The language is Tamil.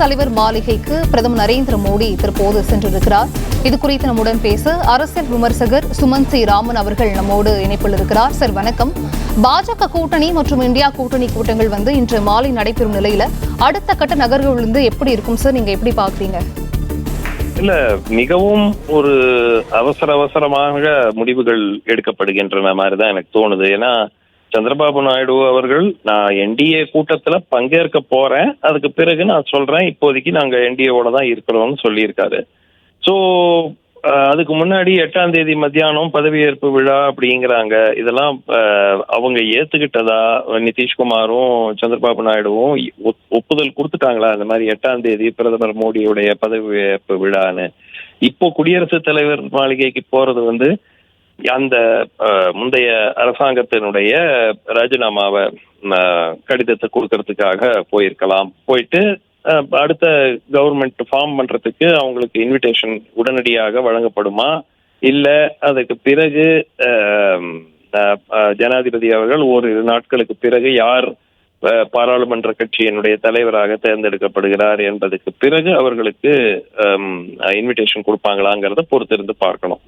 தலைவர் மாளிகைக்கு பிரதமர் நரேந்திர மோடி தற்போது சென்றிருக்கிறார். இது குறித்து நம்முடன் பேச அரசியல் விமர்சகர் சுமன் சி ராமன் அவர்கள் நம்மோடு இணைப்பில் இருக்கிறார். சார் வணக்கம். பாஜக கூட்டணி மற்றும் இந்தியா கூட்டணி கூட்டங்கள் இன்று மாலை நடைபெறும் நிலையில அடுத்த கட்ட நகர்வுகள் எப்படி இருக்கும் சார்? நீங்க எப்படி பாக்குறீங்க? இல்ல, மிகவும் ஒரு அவசரமாக முடிவுகள் எடுக்கப்படுகின்றன மாதிரிதான் எனக்கு தோணுது. ஏன்னா சந்திரபாபு நாயுடு அவர்கள், நான் என்டிஏ கூட்டத்துல பங்கேற்க போறேன், அதுக்கு பிறகு நான் சொல்றேன், இப்போதைக்கு நாங்க என்டிஏவோட தான் இருக்கிறோம்னு சொல்லியிருக்காரு. ஸோ அதுக்கு முன்னாடி 8ஆம் தேதி மத்தியானம் பதவியேற்பு விழா அப்படிங்கிறாங்க. இதெல்லாம் அவங்க ஏத்துக்கிட்டதா? நிதிஷ்குமாரும் சந்திரபாபு நாயுடுவும் ஒப்புதல் கொடுத்துட்டாங்களா இந்த மாதிரி 8ஆம் தேதி பிரதமர் மோடியுடைய பதவியேற்பு விழான்னு? இப்போ குடியரசுத் தலைவர் மாளிகைக்கு போறது அந்த முந்தைய அரசாங்கத்தினுடைய ராஜினாமாவை கடிதத்தை கொடுக்கறதுக்காக போயிருக்கலாம். போயிட்டு அடுத்த கவர்மெண்ட் ஃபார்ம் பண்றதுக்கு அவங்களுக்கு இன்விடேஷன் உடனடியாக வழங்கப்படுமா, இல்ல அதுக்கு பிறகு ஜனாதிபதி அவர்கள் ஓரிரு நாட்களுக்கு பிறகு யார் பாராளுமன்ற கட்சியினுடைய தலைவராக தேர்ந்தெடுக்கப்படுகிறார் என்பதற்கு பிறகு அவர்களுக்கு இன்விடேஷன் கொடுப்பாங்களாங்கிறத பொறுத்திருந்து பார்க்கணும்.